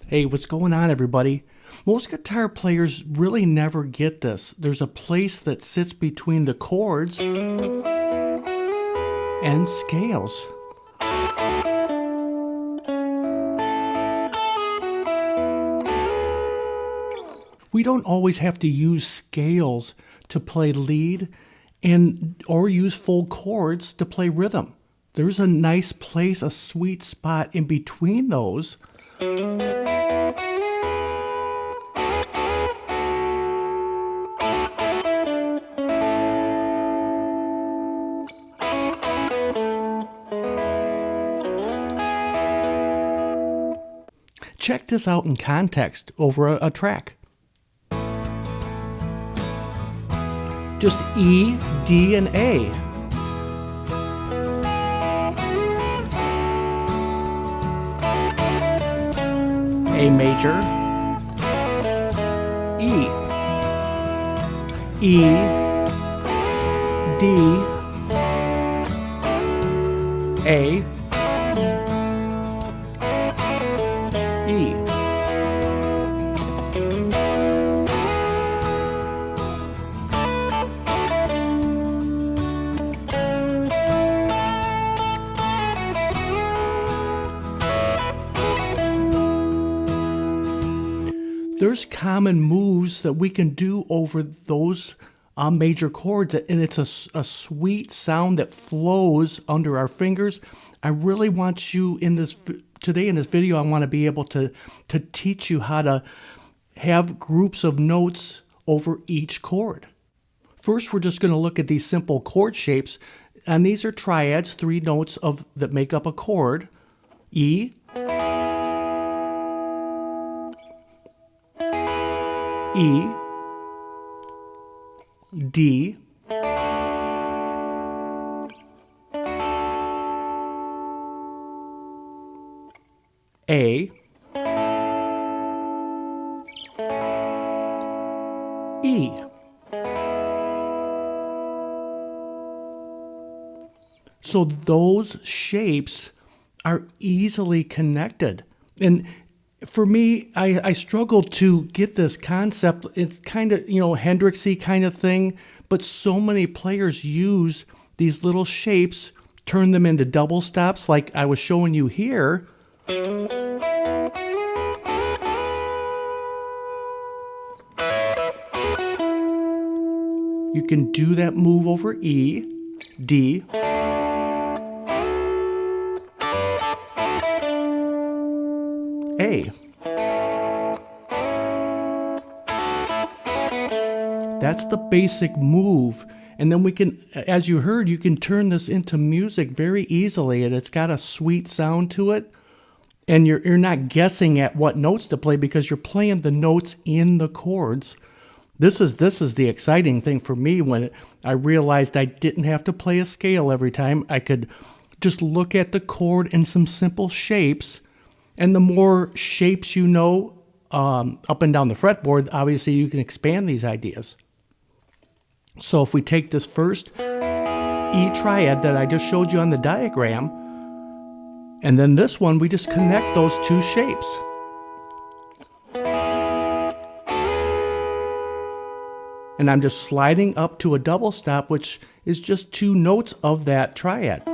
Hey, what's going on, everybody? Most guitar players really never get this. There's a place that sits between the chords and scales. We don't always have to use scales to play lead or use full chords to play rhythm. There's a nice place, a sweet spot in between those. Check this out in context over a track. Just E, D, and A. A major, E, E, D, A, E. There's common moves that we can do over those major chords, and it's a sweet sound that flows under our fingers. I really want you today in this video, I want to be able to teach you how to have groups of notes over each chord. First, we're just going to look at these simple chord shapes, and these are triads, 3 notes that make up a chord. E, E, D, A, E. So those shapes are easily connected. And for me, I struggle to get this concept. It's kind of, Hendrixy kind of thing, but so many players use these little shapes, turn them into double stops like I was showing you here. You can do that move over E, D, A. That's the basic move. And then we can, as you heard, you can turn this into music very easily, and it's got a sweet sound to it. And you're not guessing at what notes to play because you're playing the notes in the chords. This is the exciting thing for me when I realized I didn't have to play a scale every time. I could just look at the chord and some simple shapes. And the more shapes you know up and down the fretboard, obviously you can expand these ideas. So if we take this first E triad that I just showed you on the diagram, and then this one, we just connect those 2 shapes. And I'm just sliding up to a double stop, which is just 2 notes of that triad.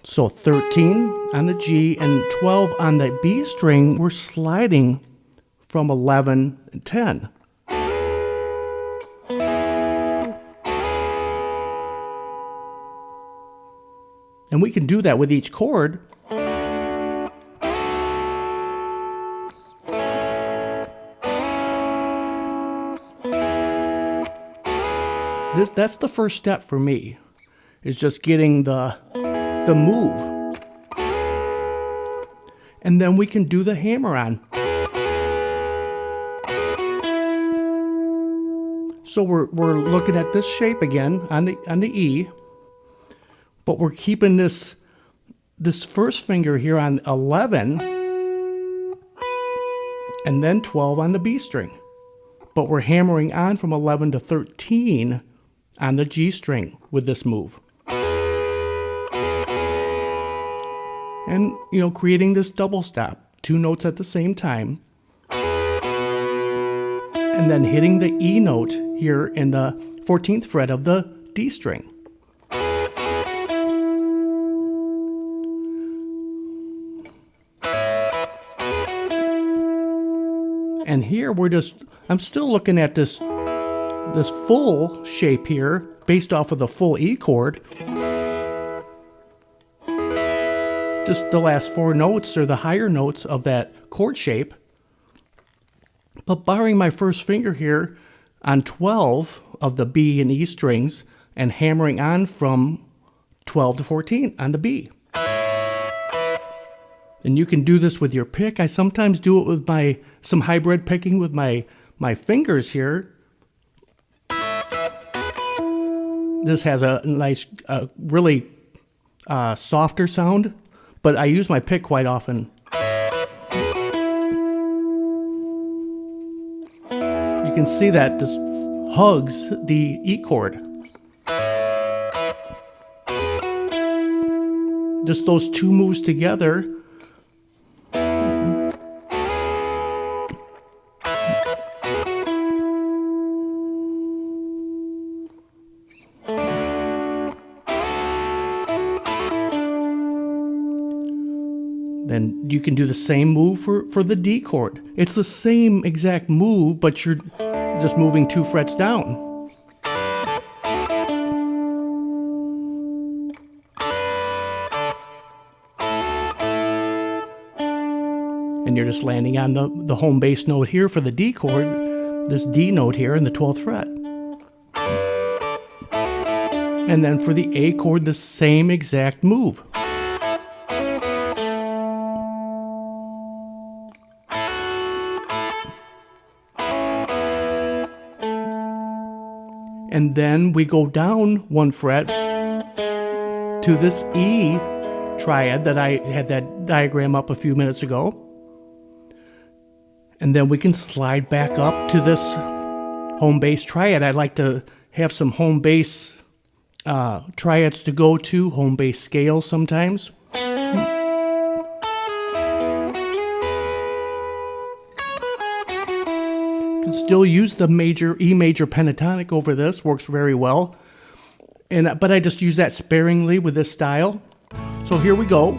So 13 on the G and 12 on the B string, we're sliding from 11 and 10. And we can do that with each chord. That's the first step for me, is just getting the move. And then we can do the hammer on. So we're looking at this shape again on the E, but we're keeping this first finger here on 11 and then 12 on the B string. But we're hammering on from 11 to 13 on the G string with this move. and, creating this double stop, 2 notes at the same time. And then hitting the E note here in the 14th fret of the D string. And here I'm still looking at this full shape here based off of the full E chord. Just the last 4 notes are the higher notes of that chord shape. But barring my first finger here on 12 of the B and E strings and hammering on from 12 to 14 on the B. And you can do this with your pick. I sometimes do it with some hybrid picking with my fingers here. This has a nice, really softer sound, but I use my pick quite often. You can see that this hugs the E chord. Just those 2 moves together. Then you can do the same move for the D chord. It's the same exact move, but you're just moving 2 frets down. And you're just landing on the home bass note here for the D chord, this D note here in the 12th fret. And then for the A chord, the same exact move. And then we go down 1 fret to this E triad that I had that diagram up a few minutes ago. And then we can slide back up to this home bass triad. I like to have some home bass triads to go to, home bass scales sometimes. Can still use the E major pentatonic over this, works very well. But I just use that sparingly with this style. So here we go.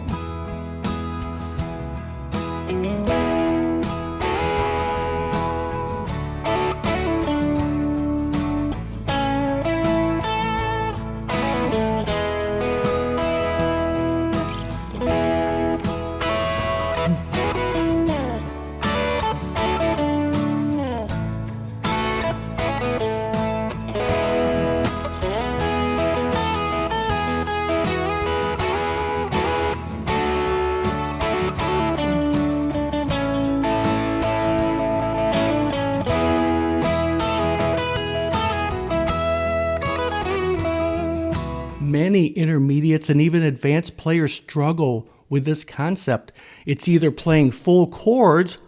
Many intermediates and even advanced players struggle with this concept. It's either playing full chords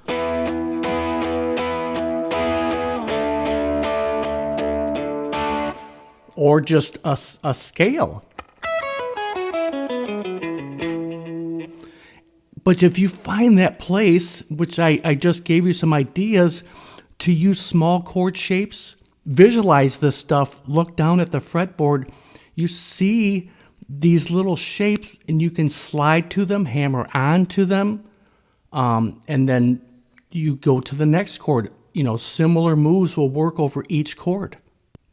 or just a scale. But if you find that place, which I just gave you some ideas, to use small chord shapes, visualize this stuff, look down at the fretboard, you see these little shapes and you can slide to them, hammer on to them, and then you go to the next chord. Similar moves will work over each chord.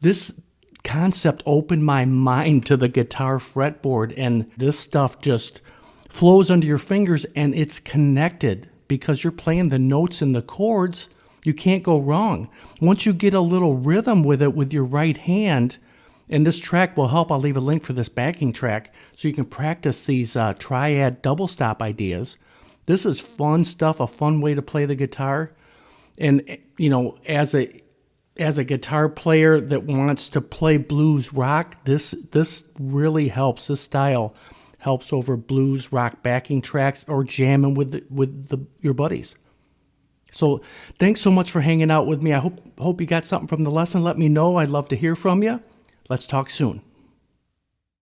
This concept opened my mind to the guitar fretboard, and this stuff just flows under your fingers and it's connected because you're playing the notes and the chords. You can't go wrong. Once you get a little rhythm with it with your right hand, and this track will help. I'll leave a link for this backing track so you can practice these triad double stop ideas. This is fun stuff, a fun way to play the guitar. And, as a guitar player that wants to play blues rock, this really helps. This style helps over blues rock backing tracks or jamming with your buddies. So thanks so much for hanging out with me. I hope you got something from the lesson. Let me know. I'd love to hear from you. Let's talk soon.